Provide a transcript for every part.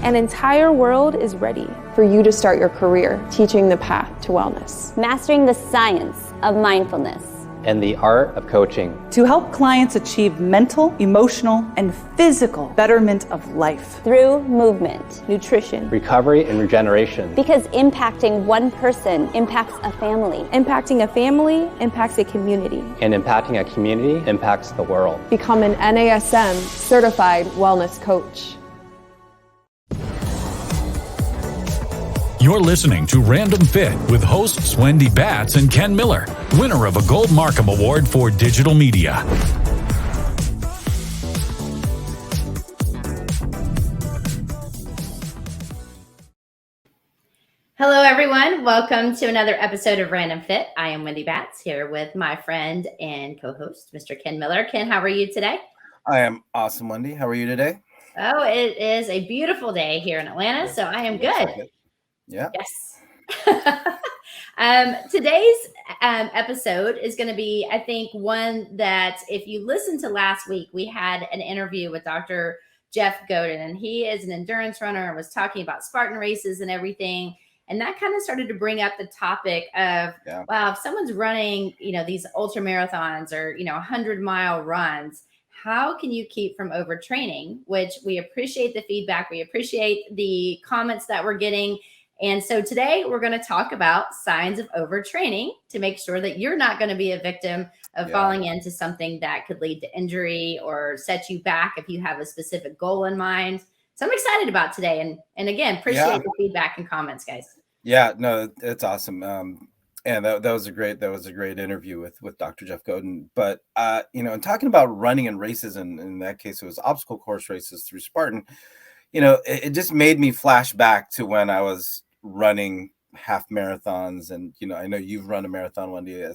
An entire world is ready for you to start your career teaching the path to wellness. Mastering the science of mindfulness. And the art of coaching. To help clients achieve mental, emotional, and physical betterment of life. Through movement, nutrition, recovery, and regeneration. Because impacting one person impacts a family. Impacting a family impacts a community. And impacting a community impacts the world. Become an NASM certified wellness coach. You're listening to Random Fit with hosts Wendy Batts and Ken Miller, winner of a Gold Markham Award for Digital Media. Hello, everyone. Welcome to another episode of Random Fit. I am Wendy Batts here with my friend and co-host, Mr. Ken Miller. Ken, how are you today? I am awesome, Wendy. How are you today? Oh, it is a beautiful day here in Atlanta, so I am good. Yeah. Yes. Today's episode is going to be, I think, one that if you listened to last week, we had an interview with Dr. Jeff Godin, and he is an endurance runner and was talking about Spartan races and everything. And that kind of started to bring up the topic of, wow, if someone's running, these ultra marathons or, 100-mile runs, how can you keep from overtraining? Which we appreciate the feedback. We appreciate the comments that we're getting. And so today we're going to talk about signs of overtraining to make sure that you're not going to be a victim of falling into something that could lead to injury or set you back if you have a specific goal in mind. So I'm excited about today. And again, appreciate the feedback and comments, guys. Yeah, no, it's awesome. And that was a great interview with Dr. Jeff Godin. But and talking about running and races, and in that case it was obstacle course races through Spartan, it just made me flash back to when I was running half marathons. And, I know you've run a marathon, Wendy,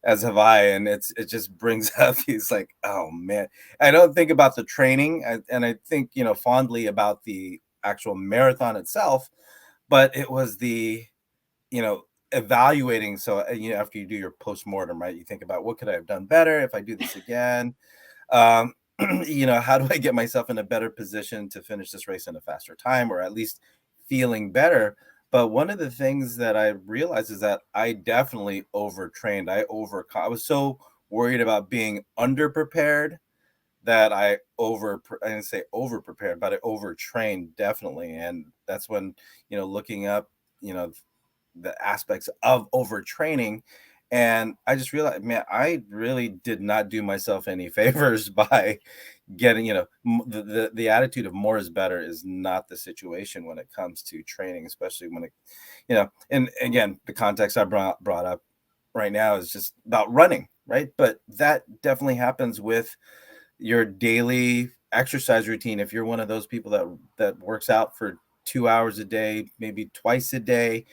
as have I. And it just brings up these like, oh man, I don't think about the training. And I think, fondly about the actual marathon itself, but it was the, evaluating. So, after you do your postmortem, right, you think about what could I have done better if I do this again? How do I get myself in a better position to finish this race in a faster time, or at least feeling better? But one of the things that I realized is that I definitely overtrained. I was so worried about being underprepared that I didn't say overprepared, but I overtrained definitely. And that's when, looking up, the aspects of overtraining. And I just realized, man, I really did not do myself any favors by getting, the attitude of more is better is not the situation when it comes to training, especially when it, and again, the context I brought up right now is just about running, right? But that definitely happens with your daily exercise routine. If you're one of those people that works out for 2 hours a day, maybe twice a day,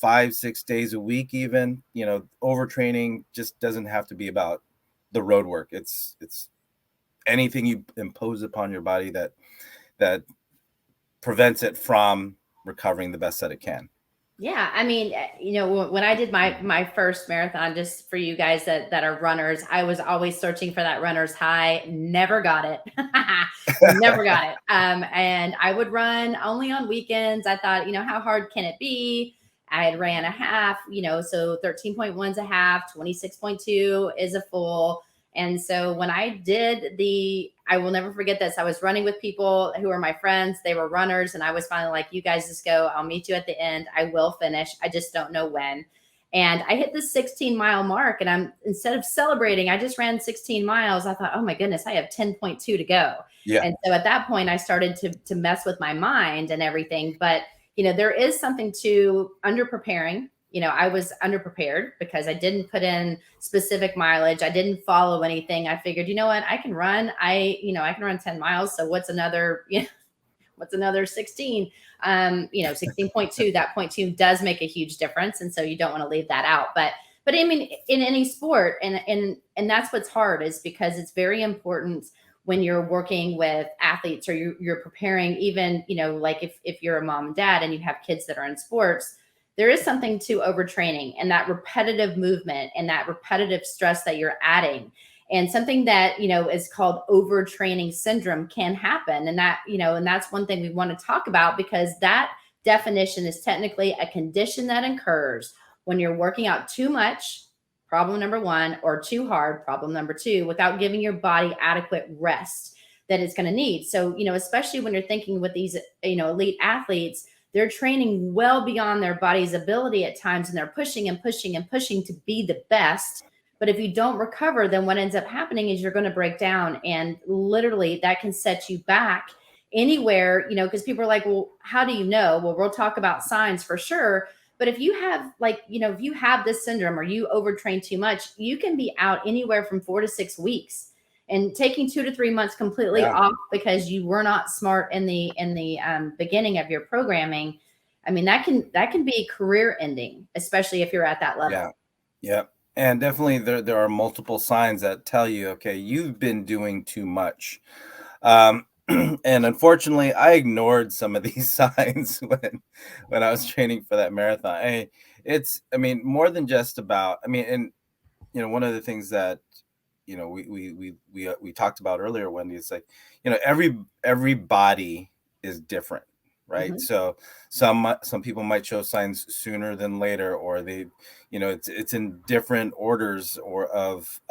5-6 days a week, even, overtraining just doesn't have to be about the road work. It's anything you impose upon your body that prevents it from recovering the best that it can. Yeah. I mean, when I did my first marathon, just for you guys that are runners, I was always searching for that runner's high. Never got it. Never got it. And I would run only on weekends. I thought, how hard can it be? I had ran a half, so 13.1 is a half, 26.2 is a full. And so when I did I will never forget this. I was running with people who were my friends. They were runners. And I was finally like, you guys just go. I'll meet you at the end. I will finish. I just don't know when. And I hit the 16-mile mark. And instead of celebrating, I just ran 16 miles. I thought, oh my goodness, I have 10.2 to go. Yeah. And so at that point, I started to mess with my mind and everything. But, there is something to underpreparing. I was underprepared because I didn't put in specific mileage. I didn't follow anything. I figured, I can run. I can run 10 miles. So what's another 16? 16.2, that 0.2 does make a huge difference. And so you don't want to leave that out. But I mean, in any sport, and that's what's hard, is because it's very important when you're working with athletes, or you're preparing, even, like if you're a mom and dad and you have kids that are in sports, there is something to overtraining and that repetitive movement and that repetitive stress that you're adding. And something that, is called overtraining syndrome can happen. And that, and that's one thing we want to talk about, because that definition is technically a condition that occurs when you're working out too much, problem number one, or too hard, problem number two, without giving your body adequate rest that it's going to need. So, especially when you're thinking with these, elite athletes, they're training well beyond their body's ability at times, and they're pushing and pushing and pushing to be the best. But if you don't recover, then what ends up happening is you're going to break down, and literally that can set you back anywhere, because people are like, well, how do you know? Well, we'll talk about signs for sure. But if you have if you have this syndrome or you overtrain too much, you can be out anywhere from 4 to 6 weeks, and taking 2 to 3 months completely off because you were not smart in the beginning of your programming. I mean, that can be career ending, especially if you're at that level. Yeah. And definitely there are multiple signs that tell you, okay, you've been doing too much. And unfortunately, I ignored some of these signs when I was training for that marathon. More than just about, and one of the things that, we talked about earlier, Wendy, is like, every body is different. Right. Mm-hmm. So some people might show signs sooner than later, or they, it's in different orders or of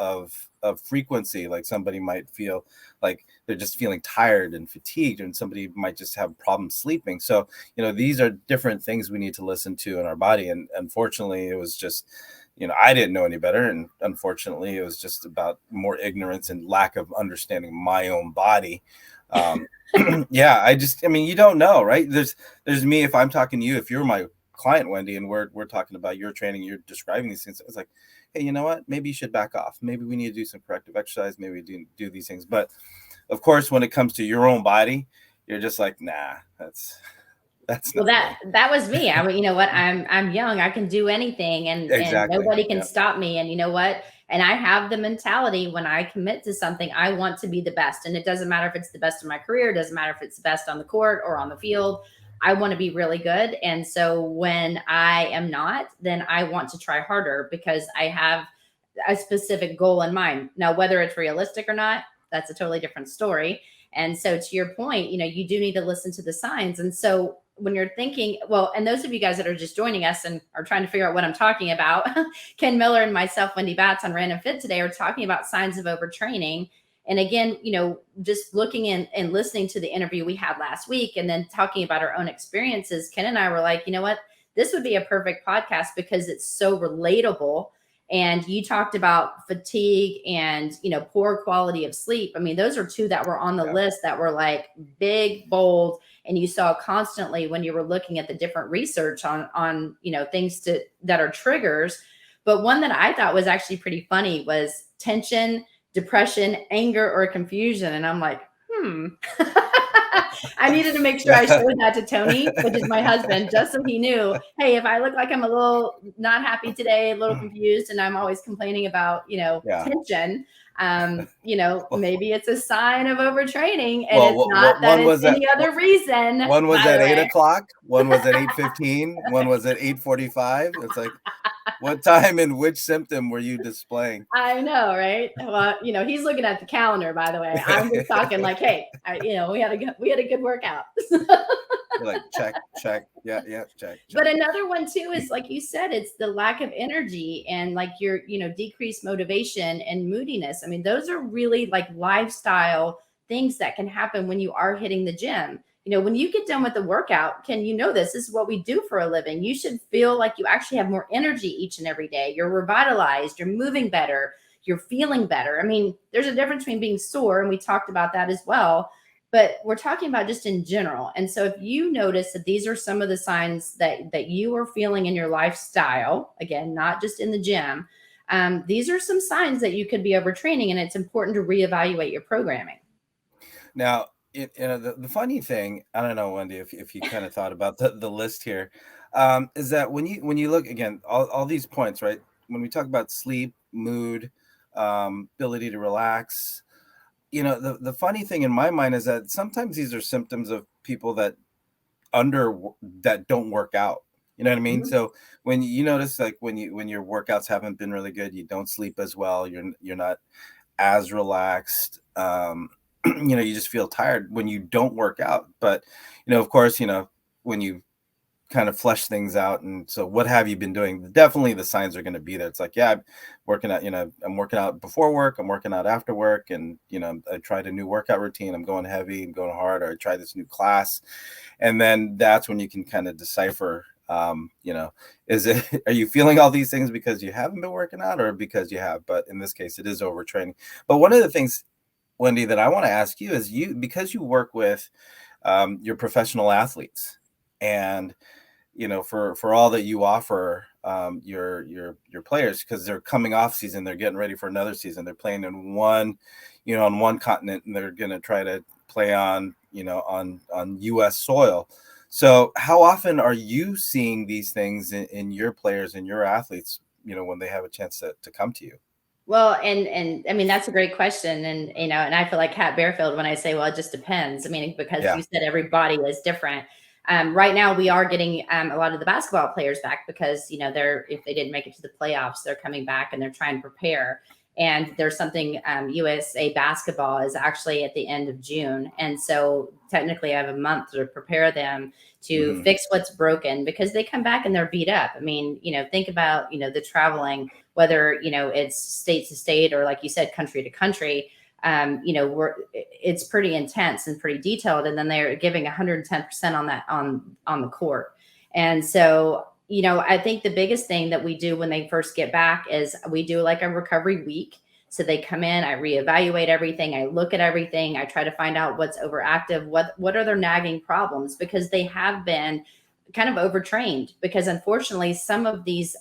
frequency. Like somebody might feel like they're just feeling tired and fatigued, and somebody might just have problems sleeping. So, these are different things we need to listen to in our body. And unfortunately, it was just, I didn't know any better. And unfortunately, it was just about more ignorance and lack of understanding my own body. You don't know, right? There's me, if I'm talking to you, if you're my client, Wendy, and we're talking about your training, you're describing these things. It's like, hey, you know what? Maybe you should back off. Maybe we need to do some corrective exercise. Maybe we do these things. But of course, when it comes to your own body, you're just like, nah, that's well, that was me. You know what? I'm young. I can do anything, and nobody can stop me. And you know what? And I have the mentality, when I commit to something, I want to be the best. And it doesn't matter if it's the best in my career. It doesn't matter if it's the best on the court or on the field. I want to be really good. And so when I am not, then I want to try harder, because I have a specific goal in mind. Now, whether it's realistic or not, that's a totally different story. And so to your point, you do need to listen to the signs. And so when you're thinking, well, and those of you guys that are just joining us and are trying to figure out what I'm talking about, Ken Miller and myself, Wendy Batts, on Random Fit today are talking about signs of overtraining. And again, just looking and listening to the interview we had last week, and then talking about our own experiences, Ken and I were like, you know what, this would be a perfect podcast because it's so relatable. And you talked about fatigue and, poor quality of sleep. I mean, those are two that were on the list that were like big, bold. And you saw constantly when you were looking at the different research on things that are triggers. But one that I thought was actually pretty funny was tension, depression, anger, or confusion. And I'm like, I needed to make sure I showed that to Tony, which is my husband, just so he knew, hey, if I look like I'm a little not happy today, a little confused, and I'm always complaining about, tension, maybe it's a sign of overtraining, and it's not that it's any other reason. One was at 8 o'clock, one was at 8:15, one was at 8:45. It's like, what time and which symptom were you displaying? I know, right? Well, he's looking at the calendar, by the way. I'm just talking like, hey, we had a good workout. You're like, check. Yeah, check. But another one too is, like you said, it's the lack of energy and like your, decreased motivation and moodiness. I mean, those are really like lifestyle things that can happen when you are hitting the gym. When you get done with the workout, this is what we do for a living. You should feel like you actually have more energy each and every day. You're revitalized, you're moving better, you're feeling better. I mean, there's a difference between being sore, and we talked about that as well, but we're talking about just in general. And so if you notice that these are some of the signs that you are feeling in your lifestyle, again, not just in the gym, these are some signs that you could be overtraining, and it's important to reevaluate your programming. Now, the funny thing, I don't know, Wendy, if you kind of thought about the list here, is that when you look again, all these points, right? When we talk about sleep, mood, ability to relax, the funny thing in my mind is that sometimes these are symptoms of people that don't work out. You know what I mean? Mm-hmm. So when you notice, like when your workouts haven't been really good, you don't sleep as well, you're not as relaxed. You just feel tired when you don't work out. But, of course, when you kind of flesh things out. And so what have you been doing? Definitely the signs are going to be there. It's like, yeah, I'm working out, I'm working out before work, I'm working out after work. And, I tried a new workout routine. I'm going heavy, I'm going hard, or I tried this new class. And then that's when you can kind of decipher, are you feeling all these things because you haven't been working out or because you have? But in this case, it is overtraining. But one of the things, Wendy, that I want to ask you is because you work with your professional athletes, and for all that you offer your players, because they're coming off season, they're getting ready for another season, they're playing in one on one continent, and they're going to try to play on on US soil. So how often are you seeing these things in your players and your athletes, when they have a chance to come to you? Well, and I mean, that's a great question. And, and I feel like Kat Bearfield when I say, well, it just depends. I mean, because Yeah. you said every body is different. Right now we are getting a lot of the basketball players back because, if they didn't make it to the playoffs, they're coming back and they're trying to prepare. And there's something, USA basketball is actually at the end of June. And so technically I have a month to prepare them to fix what's broken, because they come back and they're beat up. I mean, think about, the traveling, whether, it's state to state or, like you said, country to country. It's pretty intense and pretty detailed. And then they're giving 110% on that, on the court. And so, I think the biggest thing that we do when they first get back is we do like a recovery week. So they come in, I reevaluate everything, I look at everything, I try to find out what's overactive, what are their nagging problems, because they have been kind of overtrained. Because unfortunately, some of these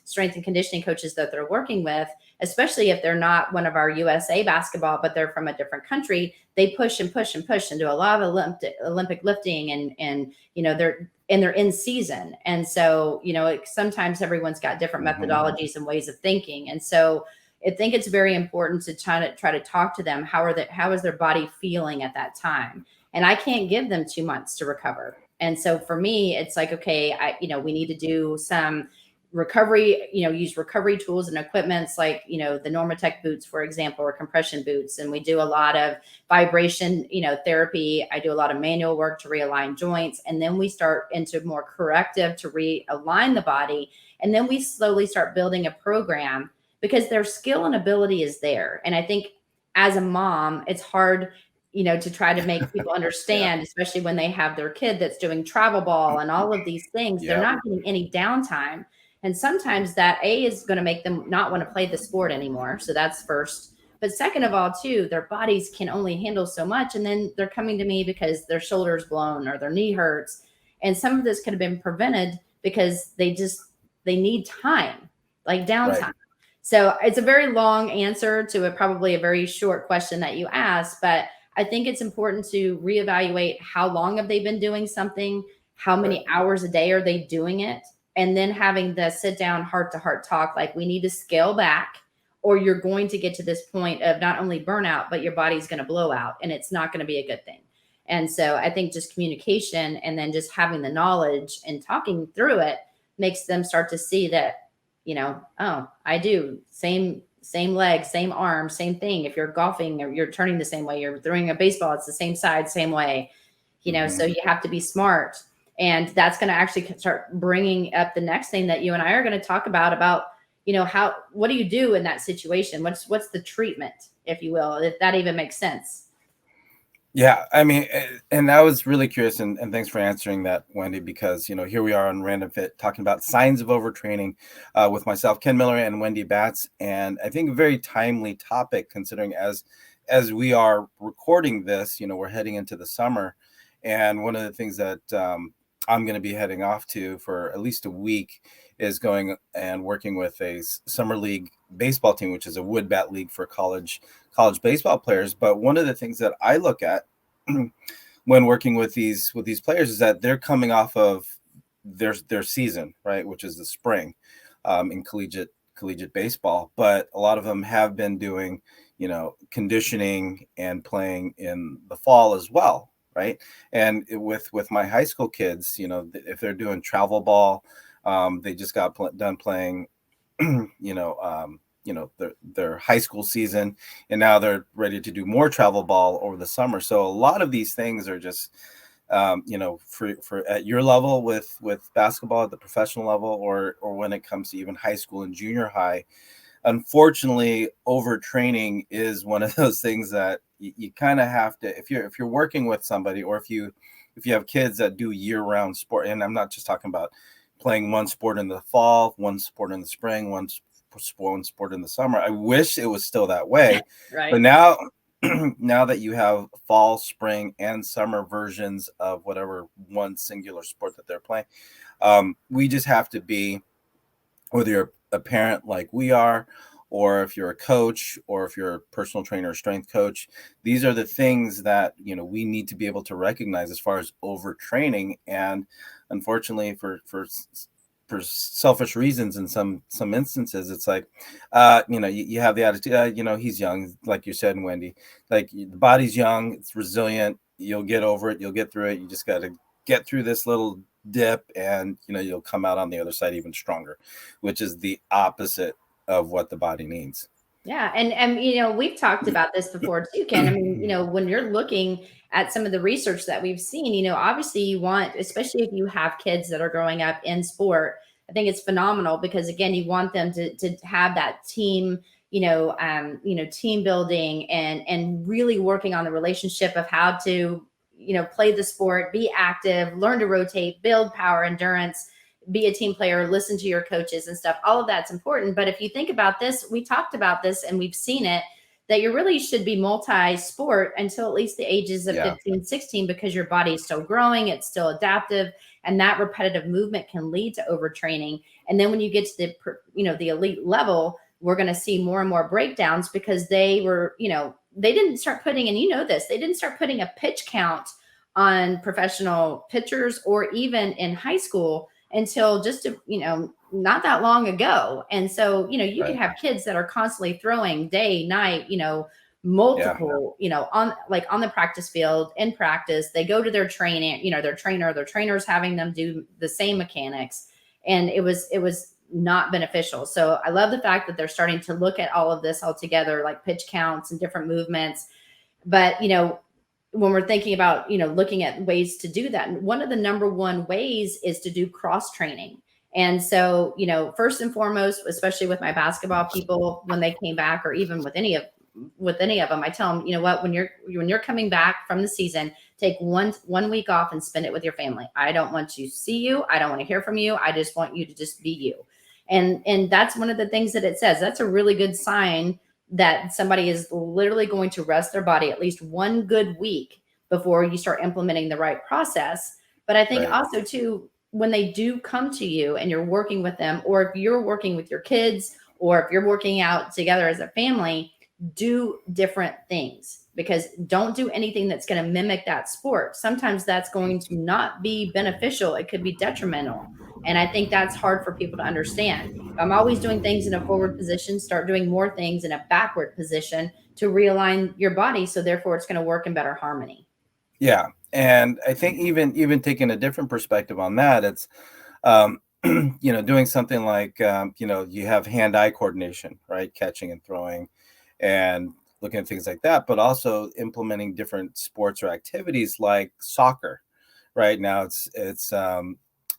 strength and conditioning coaches that they're working with, especially if they're not one of our USA basketball, but they're from a different country, they push and push and push and do a lot of Olympic lifting, and they're in season. And so, sometimes everyone's got different methodologies and ways of thinking. And so I think it's very important to try to talk to them. How is their body feeling at that time? And I can't give them 2 months to recover. And so for me, it's like, okay, we need to do some recovery, use recovery tools and equipments like, the Normatec boots, for example, or compression boots. And we do a lot of vibration, therapy. I do a lot of manual work to realign joints. And then we start into more corrective to realign the body. And then we slowly start building a program, because their skill and ability is there. And I think as a mom, it's hard, to try to make people understand, especially when they have their kid that's doing travel ball and all of these things, they're not getting any downtime. And sometimes that is going to make them not want to play the sport anymore. So that's first. But second of all, too, their bodies can only handle so much. And then they're coming to me because their shoulder's blown or their knee hurts. And some of this could have been prevented because they need time, like downtime. Right. So it's a very long answer to probably a very short question that you asked, but I think it's important to reevaluate how long have they been doing something, how many hours a day are they doing it, and then having the sit down heart to heart talk, like we need to scale back, or you're going to get to this point of not only burnout, but your body's going to blow out, and it's not going to be a good thing. And so I think just communication and then just having the knowledge and talking through it makes them start to see that, oh, I do same leg, same arm, same thing. If you're golfing, or you're turning the same way, you're throwing a baseball, it's the same side, same way, so you have to be smart. And that's going to actually start bringing up the next thing that you and I are going to talk about, what do you do in that situation? What's the treatment, if you will, if that even makes sense? Yeah, I mean, and I was really curious, and thanks for answering that, Wendy, because, here we are on Random Fit talking about signs of overtraining with myself, Ken Miller, and Wendy Batts. And I think a very timely topic, considering as we are recording this, we're heading into the summer. And one of the things that I'm going to be heading off to for at least a week is going and working with a summer league baseball team, which is a wood bat league for college baseball players. But one of the things that I look at when working with these players is that they're coming off of their season, right, which is the spring in collegiate baseball. But a lot of them have been doing, conditioning and playing in the fall as well, right? And with my high school kids, if they're doing travel ball, they just got done playing, their high school season, and now they're ready to do more travel ball over the summer. So a lot of these things are just for at your level with basketball at the professional level, or when it comes to even high school and junior high. Unfortunately, overtraining is one of those things that you kind of have to, if you're working with somebody, or if you have kids that do year-round sport, and I'm not just talking about playing one sport in the fall, one sport in the spring, one sport in the summer. I wish it was still that way. Right. But now now that you have fall, spring, and summer versions of whatever one singular sport that they're playing, we just have to be, whether you're a parent like we are, or if you're a coach, or if you're a personal trainer or strength coach, these are the things that we need to be able to recognize as far as overtraining. And unfortunately, for selfish reasons, in some instances, it's like you have the attitude, he's young, like you said, Wendy, like the body's young, it's resilient, you'll get over it, you'll get through it, you just got to get through this little dip, and you'll come out on the other side even stronger, which is the opposite of what the body needs. Yeah. And we've talked about this before too, Ken. I mean, when you're looking at some of the research that we've seen, obviously you want, especially if you have kids that are growing up in sport, I think it's phenomenal, because again, you want them to have that team, team building, and really working on the relationship of how to, play the sport, be active, learn to rotate, build power, endurance, be a team player, listen to your coaches and stuff. All of that's important. But if you think about this, we talked about this and we've seen it, that you really should be multi-sport until at least the ages of 15, 16, because your body is still growing, it's still adaptive, and that repetitive movement can lead to overtraining. And then when you get to the elite level, we're going to see more and more breakdowns, because they were, they didn't start putting, and they didn't start putting a pitch count on professional pitchers, or even in high school, until just not that long ago. And so you can have kids that are constantly throwing day, night, multiple, on the practice field, in practice, they go to their training, their trainer's having them do the same mechanics, and it was not beneficial. So I love the fact that they're starting to look at all of this all together, like pitch counts and different movements. But when we're thinking about, looking at ways to do that, one of the number one ways is to do cross training. And so, first and foremost, especially with my basketball people, when they came back, or even with any of them, I tell them, when you're coming back from the season, take one week off and spend it with your family. I don't want to see you. I don't want to hear from you. I just want you to just be you. And that's one of the things that it says. That's a really good sign that somebody is literally going to rest their body at least one good week before you start implementing the right process. But I think also too, when they do come to you and you're working with them, or if you're working with your kids, or if you're working out together as a family, do different things, because don't do anything that's going to mimic that sport. Sometimes that's going to not be beneficial. It could be detrimental. And I think that's hard for people to understand. I'm always doing things in a forward position, start doing more things in a backward position to realign your body. So therefore it's going to work in better harmony. Yeah. And I think even taking a different perspective on that, it's, doing something like, you have hand-eye coordination, right? Catching and throwing, and looking at things like that, but also implementing different sports or activities like soccer. Right now it's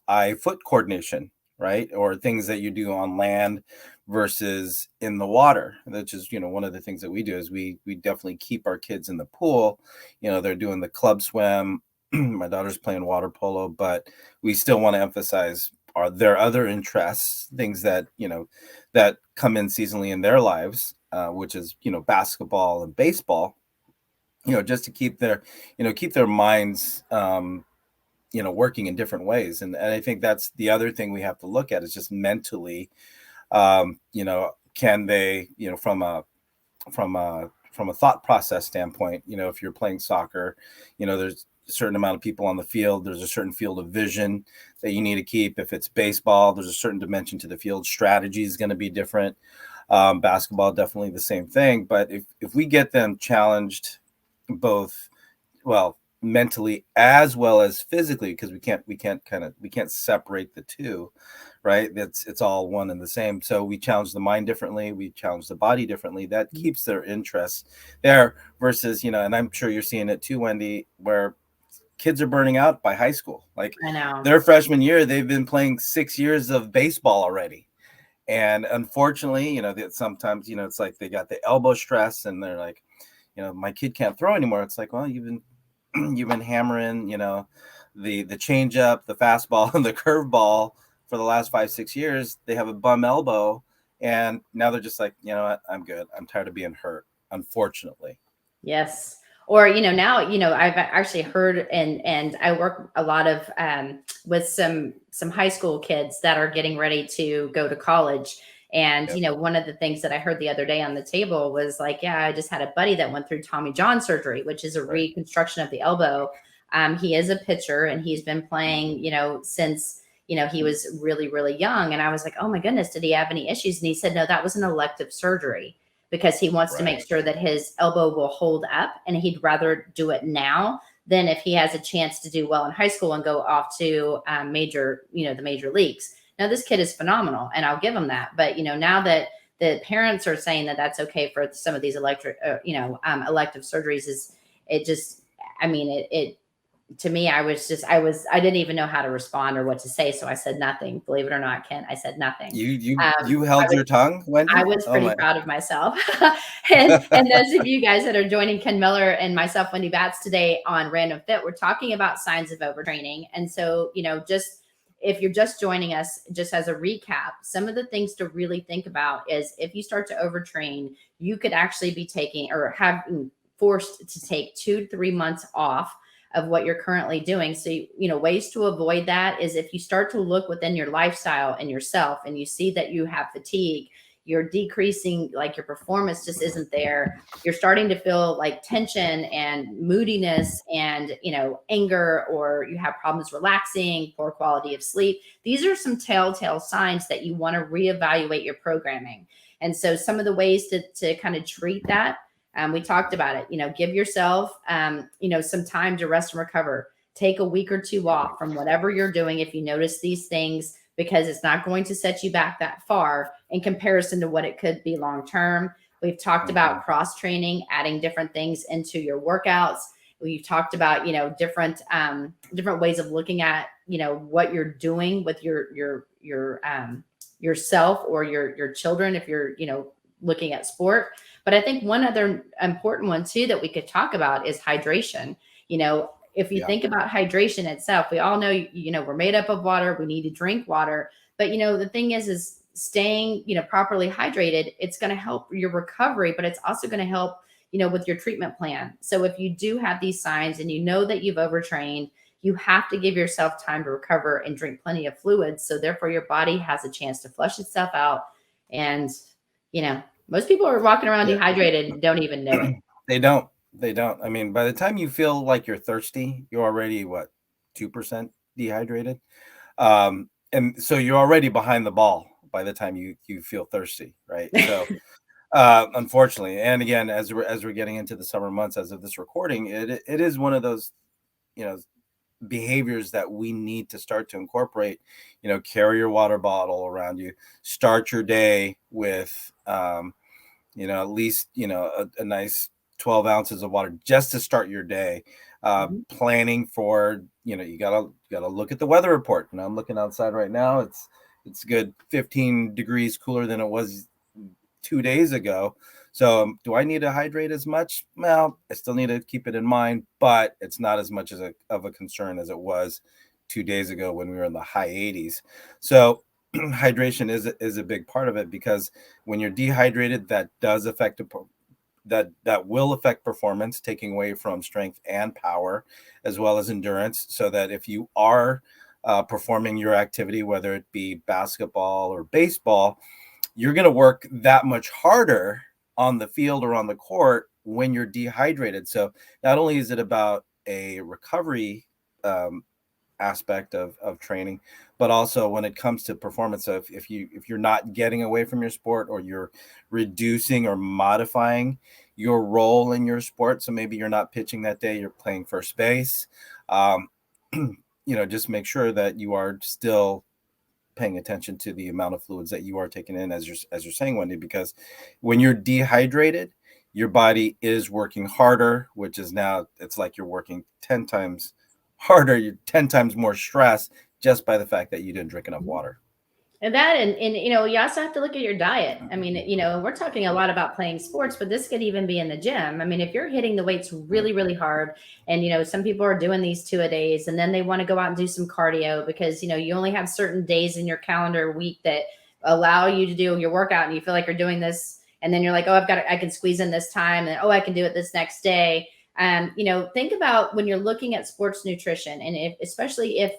eye-foot coordination, right? Or things that you do on land versus in the water, which is, one of the things that we do is we definitely keep our kids in the pool. They're doing the club swim. My daughter's playing water polo, but we still want to emphasize their other interests, things that, that come in seasonally in their lives, which is, basketball and baseball, just to keep their minds, working in different ways. And I think that's the other thing we have to look at, is just mentally, can they, from a thought process standpoint, if you're playing soccer, there's a certain amount of people on the field, there's a certain field of vision that you need to keep. If it's baseball, there's a certain dimension to the field. Strategy is going to be different. Basketball, definitely the same thing. But if we get them challenged both, well, mentally as well as physically, because we can't separate the two, right? It's all one and the same. So we challenge the mind differently, we challenge the body differently. That keeps their interest there versus, and I'm sure you're seeing it too, Wendy, where kids are burning out by high school. Like I know. their freshman year, they've been playing 6 years of baseball already. And unfortunately, that sometimes, it's like they got the elbow stress and they're like, my kid can't throw anymore. It's like, well, you've been hammering, the change up, the fastball, and the curveball for the last 5-6 years. They have a bum elbow, and now they're just like, what, I'm good. I'm tired of being hurt, unfortunately. Yes. Or, now, I've actually heard, and I work a lot of with some high school kids that are getting ready to go to college. And, Yep. one of the things that I heard the other day on the table was like, yeah, I just had a buddy that went through Tommy John surgery, which is a Right. reconstruction of the elbow. He is a pitcher and he's been playing, since, he was really, really young. And I was like, oh my goodness, did he have any issues? And he said, no, that was an elective surgery, because he wants to make sure that his elbow will hold up, and he'd rather do it now than if he has a chance to do well in high school and go off to the major leagues. Now, this kid is phenomenal, and I'll give him that. But, now that the parents are saying that that's okay for some of these elective surgeries, it to me, I didn't even know how to respond or what to say. So I said nothing. Believe it or not, Ken, I said nothing. You held your tongue, Wendy? I was pretty proud of myself. and those of you guys that are joining Ken Miller and myself, Wendy Batts, today on Random Fit, we're talking about signs of overtraining. And so, just if you're just joining us, just as a recap, some of the things to really think about is if you start to overtrain, you could actually be taking or have forced to take 2 to 3 months off of what you're currently doing. So, ways to avoid that is if you start to look within your lifestyle and yourself and you see that you have fatigue, you're decreasing, like your performance just isn't there. You're starting to feel like tension and moodiness and, anger, or you have problems relaxing, poor quality of sleep. These are some telltale signs that you want to reevaluate your programming. And so some of the ways to kind of treat that, we talked about it, give yourself, some time to rest and recover. Take a week or 2 off from whatever you're doing if you notice these things, because it's not going to set you back that far in comparison to what it could be long-term. We've talked about cross training, adding different things into your workouts. We've talked about, different ways of looking at, what you're doing with yourself or your children, if you're, looking at sport. But I think one other important one too that we could talk about is hydration. If you think about hydration itself, we all know, we're made up of water. We need to drink water. But, the thing is staying, properly hydrated. It's going to help your recovery, but it's also going to help, with your treatment plan. So if you do have these signs and you know that you've overtrained, you have to give yourself time to recover and drink plenty of fluids. So therefore your body has a chance to flush itself out. And, most people are walking around dehydrated and don't even know it. They don't. I mean, by the time you feel like you're thirsty, you're already 2% dehydrated. And so you're already behind the ball by the time you feel thirsty, right? So unfortunately, and again, as we're getting into the summer months, as of this recording, it is one of those, behaviors that we need to start to incorporate. Carry your water bottle around you. Start your day with at least a nice 12 ounces of water just to start your day. Planning for, you gotta look at the weather report. And I'm looking outside right now. It's good 15 degrees cooler than it was 2 days ago. So do I need to hydrate as much? Well, I still need to keep it in mind, but it's not as much of a concern as it was 2 days ago when we were in the high 80s. So hydration is a big part of it, because when you're dehydrated, that does affect that will affect performance, taking away from strength and power, as well as endurance. So that if you are performing your activity, whether it be basketball or baseball, you're going to work that much harder on the field or on the court when you're dehydrated. So not only is it about a recovery aspect of training, but also when it comes to performance, of if you're not getting away from your sport, or you're reducing or modifying your role in your sport. So maybe you're not pitching that day, you're playing first base. Just make sure that you are still paying attention to the amount of fluids that you are taking in, as you're saying, Wendy, because when you're dehydrated, your body is working harder, which is now, it's like you're working 10 times harder, you're 10 times more stress just by the fact that you didn't drink enough water. And that, and you also have to look at your diet. I mean, we're talking a lot about playing sports, but this could even be in the gym. I mean, if you're hitting the weights really, really hard, and some people are doing these 2-a-days, and then they want to go out and do some cardio because you only have certain days in your calendar week that allow you to do your workout, and you feel like you're doing this, and then you're like, oh, I can squeeze in this time, and I can do it this next day. Think about when you're looking at sports nutrition, and especially if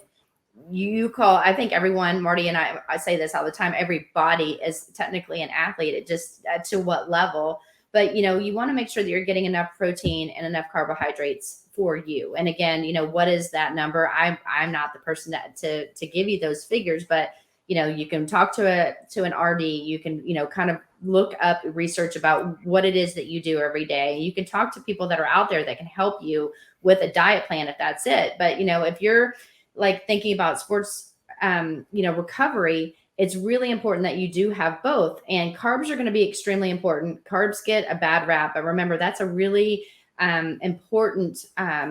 I think everyone, Marty and I say this all the time, every body is technically an athlete. It just to what level, but you want to make sure that you're getting enough protein and enough carbohydrates for you. And again, what is that number? I'm not the person to give you those figures, but you can talk to an RD. You can kind of look up research about what it is that you do every day. You can talk to people that are out there that can help you with a diet plan if that's it. But if you're like thinking about sports, recovery, it's really important that you do have both. And carbs are going to be extremely important. Carbs get a bad rap, but remember, that's a really important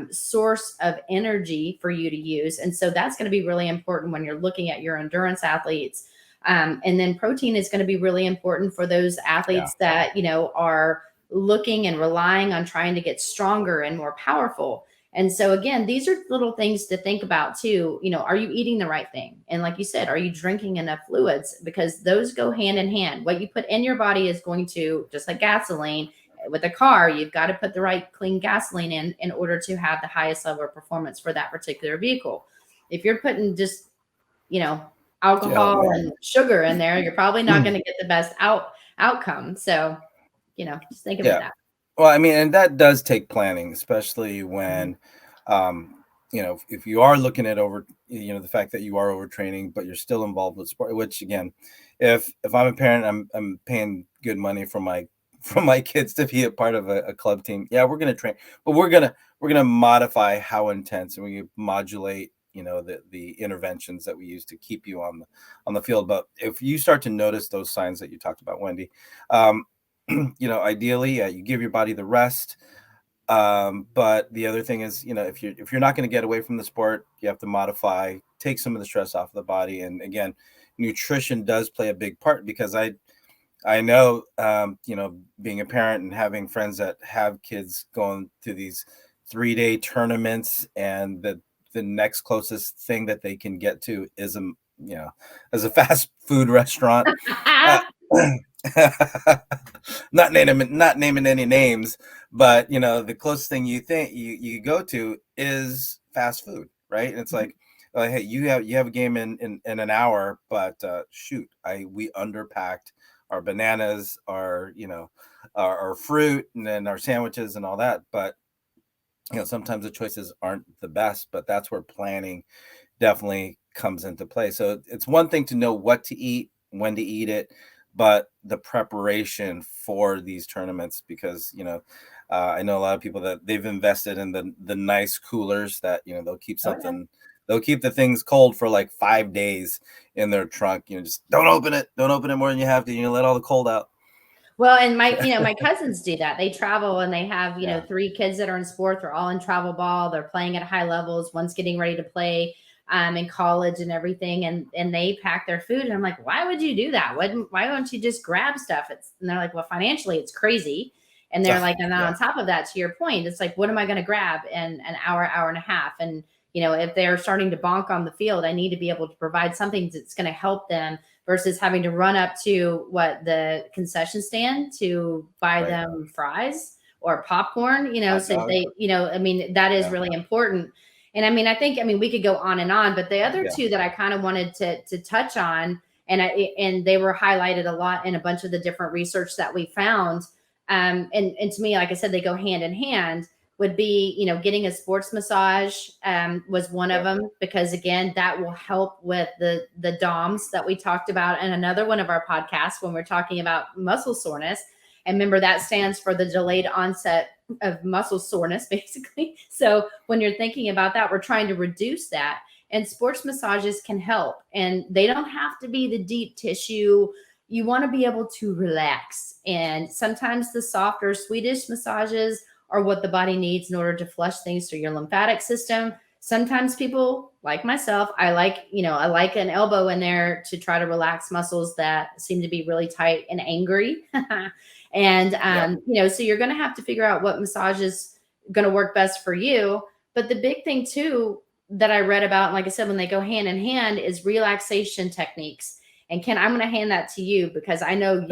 source of energy for you to use. And so that's going to be really important when you're looking at your endurance athletes. And then protein is going to be really important for those athletes that, are looking and relying on trying to get stronger and more powerful. And so again, these are little things to think about too. Are you eating the right thing? And like you said, are you drinking enough fluids? Because those go hand in hand. What you put in your body is going to, just like gasoline, with a car, you've got to put the right clean gasoline in order to have the highest level of performance for that particular vehicle. If you're putting just, alcohol and sugar in there, you're probably not going to get the best outcome. So, just think about that. Well, I mean, and that does take planning, especially when, if you are looking at the fact that you are overtraining, but you're still involved with sport, which again, if I'm a parent, I'm paying good money for my kids to be a part of a club team. Yeah, we're going to train, but we're going to modify how intense, and we modulate, the interventions that we use to keep you on the field. But if you start to notice those signs that you talked about, Wendy, ideally, you give your body the rest. But the other thing is, if you're not going to get away from the sport, you have to modify, take some of the stress off of the body. And again, nutrition does play a big part, because I know, being a parent and having friends that have kids going to these 3-day tournaments, and the next closest thing that they can get to is a fast food restaurant. Not naming any names, but the closest thing you think you go to is fast food, right? And it's like, hey, you have a game in an hour, but shoot, we underpacked our bananas, our fruit, and then our sandwiches and all that. But sometimes the choices aren't the best, but that's where planning definitely comes into play. So it's one thing to know what to eat, when to eat it, but the preparation for these tournaments, because I know a lot of people that they've invested in the nice coolers that they'll keep something. They'll keep the things cold for like 5 days in their trunk. Just don't open it more than you have to. Let all the cold out. Well, and my cousins do that. They travel, and they have 3 kids that are in sports. They're all in travel ball. They're playing at high levels. One's getting ready to play in college and everything, and they pack their food. And I'm like, why would you do that? Why don't you just grab stuff? And they're like, well, financially it's crazy. And they're like, and then on top of that, to your point, it's like, what am I going to grab in an hour and a half? And if they're starting to bonk on the field, I need to be able to provide something that's going to help them, versus having to run up to the concession stand to buy them fries or popcorn, so they, that is really important. And I think we could go on and on, but the other two that I kind of wanted to touch on, and they were highlighted a lot in a bunch of the different research that we found. And to me, like I said, they go hand in hand, would be, getting a sports massage was one of them, because again, that will help with the DOMs that we talked about in another one of our podcasts when we're talking about muscle soreness. And remember, that stands for the delayed onset of muscle soreness, basically. So when you're thinking about that, we're trying to reduce that. And sports massages can help. And they don't have to be the deep tissue. You want to be able to relax. And sometimes the softer Swedish massages are what the body needs in order to flush things through your lymphatic system. Sometimes people like myself, I like an elbow in there to try to relax muscles that seem to be really tight and angry. And, so you're going to have to figure out what massage is going to work best for you. But the big thing too, that I read about, and like I said, when they go hand in hand, is relaxation techniques. And Ken, I'm going to hand that to you because I know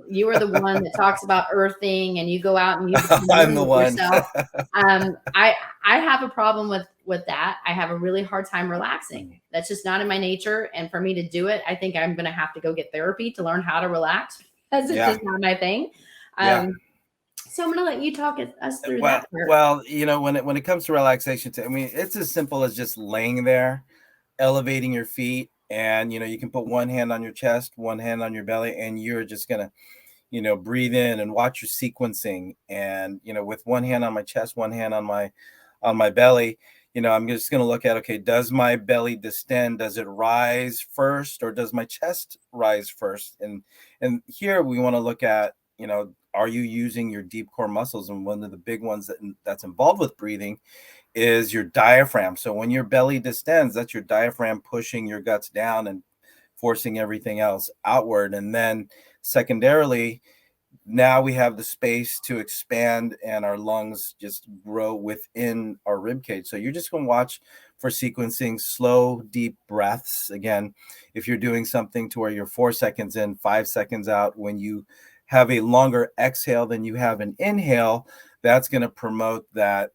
you are the one that talks about earthing, and you go out and you I'm the one. yourself. I have a problem with that. I have a really hard time relaxing. That's just not in my nature. And for me to do it, I think I'm going to have to go get therapy to learn how to relax, because it's just not my thing. So I'm going to let you talk us through that part. Well, when it comes to relaxation, it's as simple as just laying there, elevating your feet. And, you can put one hand on your chest, one hand on your belly, and you're just going to, breathe in and watch your sequencing. And, with one hand on my chest, one hand on my belly, I'm just going to look at, okay, does my belly distend? Does it rise first, or does my chest rise first? And here we want to look at, are you using your deep core muscles? And one of the big ones that's involved with breathing is your diaphragm. So when your belly distends, that's your diaphragm pushing your guts down and forcing everything else outward. And then secondarily, now we have the space to expand and our lungs just grow within our rib cage. So you're just going to watch for sequencing slow, deep breaths. Again, if you're doing something to where you're 4 seconds in, 5 seconds out, when you have a longer exhale than you have an inhale, that's going to promote that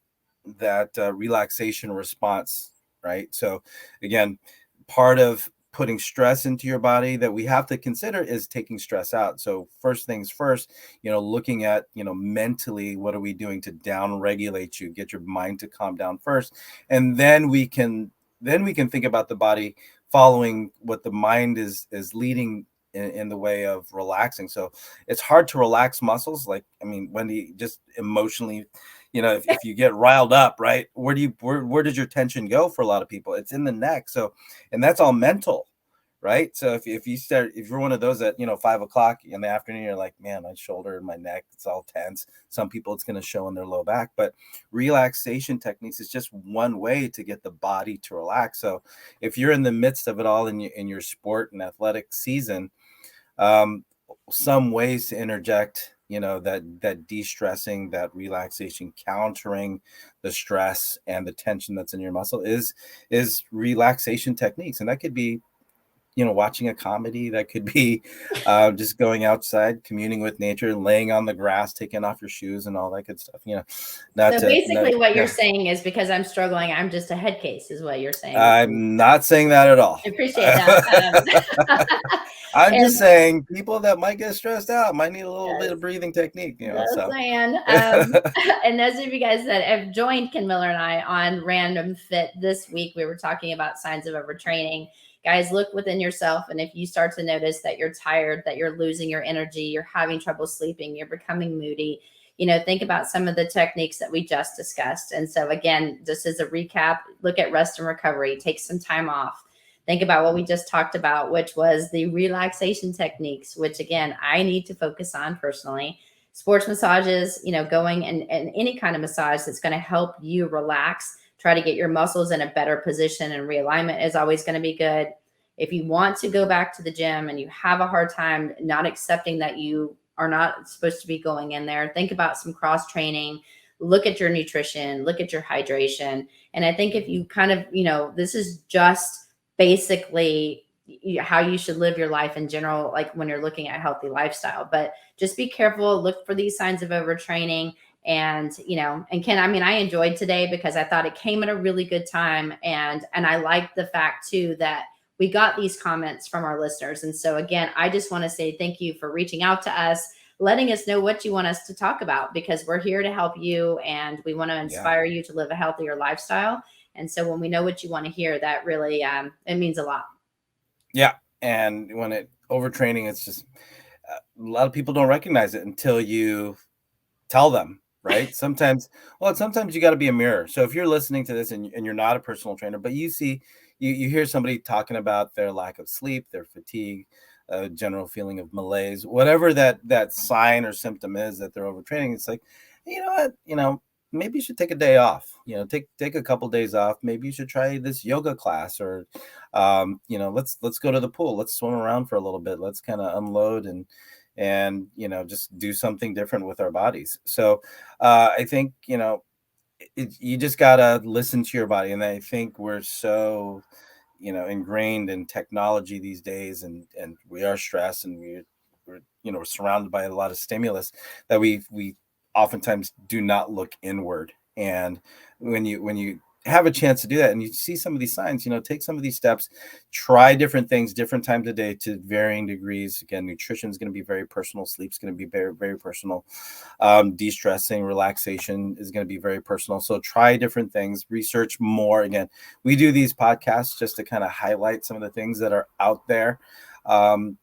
relaxation response, right? So again, part of putting stress into your body that we have to consider is taking stress out. So first things first, looking at, mentally, what are we doing to down regulate you, get your mind to calm down first. And then we can think about the body following what the mind is leading in the way of relaxing. So it's hard to relax muscles. Like, Wendy, just emotionally, if you get riled up, right, where does your tension go for a lot of people? It's in the neck. So, and that's all mental, right? So if you're one of those at 5 o'clock in the afternoon, you're like, man, my shoulder and my neck, it's all tense. Some people it's going to show in their low back. But relaxation techniques is just one way to get the body to relax. So if you're in the midst of it all in your sport and athletic season, some ways to interject that de-stressing, that relaxation, countering the stress and the tension that's in your muscle is relaxation techniques. And that could be watching a comedy, that could be just going outside, communing with nature, laying on the grass, taking off your shoes and all that good stuff. What you're saying is, because I'm struggling, I'm just a head case, is what you're saying. I'm not saying that at all. I appreciate that. I'm just saying people that might get stressed out might need a little bit of breathing technique. And those of you guys that have joined Ken Miller and I on Random Fit this week, we were talking about signs of overtraining. Guys, look within yourself. And if you start to notice that you're tired, that you're losing your energy, you're having trouble sleeping, you're becoming moody, think about some of the techniques that we just discussed. And so again, just as a recap, look at rest and recovery, take some time off. Think about what we just talked about, which was the relaxation techniques, which again, I need to focus on personally. Sports massages, going and any kind of massage that's going to help you relax, try to get your muscles in a better position, and realignment is always going to be good. If you want to go back to the gym and you have a hard time not accepting that you are not supposed to be going in there, think about some cross training, look at your nutrition, look at your hydration. And I think if you kind of, this is just basically how you should live your life in general, like when you're looking at healthy lifestyle, but just be careful, look for these signs of overtraining. And, and Ken, I enjoyed today because I thought it came at a really good time. And I like the fact too, that we got these comments from our listeners. And so again, I just want to say thank you for reaching out to us, letting us know what you want us to talk about, because we're here to help you and we want to inspire you to live a healthier lifestyle. And so when we know what you want to hear, that really, it means a lot. Yeah. And when overtraining, it's just, a lot of people don't recognize it until you tell them, right? Sometimes you got to be a mirror. So if you're listening to this and you're not a personal trainer, but you hear somebody talking about their lack of sleep, their fatigue, general feeling of malaise, whatever that sign or symptom is that they're overtraining, it's like, you know what, maybe you should take a day off, take a couple days off. Maybe you should try this yoga class, or let's go to the pool, let's swim around for a little bit, let's kind of unload and just do something different with our bodies. So I think you just gotta listen to your body. And I think we're so ingrained in technology these days, and we are stressed, and we're surrounded by a lot of stimulus that we oftentimes do not look inward. And when you have a chance to do that and you see some of these signs, take some of these steps, try different things, different times of day to varying degrees. Again, nutrition is going to be very personal. Sleep's going to be very, very personal. De-stressing, relaxation is going to be very personal. So try different things, research more. Again, we do these podcasts just to kind of highlight some of the things that are out there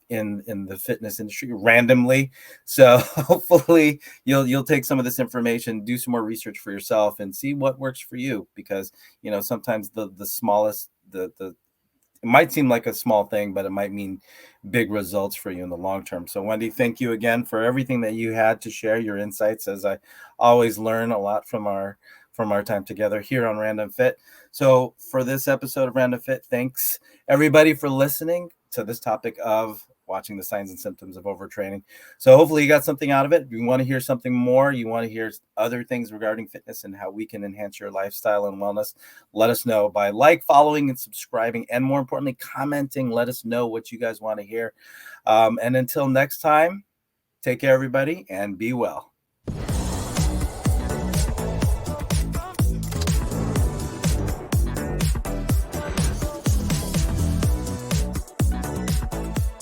in the fitness industry randomly. So hopefully you'll take some of this information, do some more research for yourself, and see what works for you. Because sometimes the smallest, it might seem like a small thing, but it might mean big results for you in the long term. So Wendy, thank you again for everything that you had to share, your insights, as I always learn a lot from our time together here on Random Fit. So for this episode of Random Fit, thanks everybody for listening to this topic of watching the signs and symptoms of overtraining. So hopefully you got something out of it. If you want to hear something more, you want to hear other things regarding fitness and how we can enhance your lifestyle and wellness, let us know by following and subscribing, and more importantly, commenting. Let us know what you guys want to hear. And until next time, take care, everybody, and be well.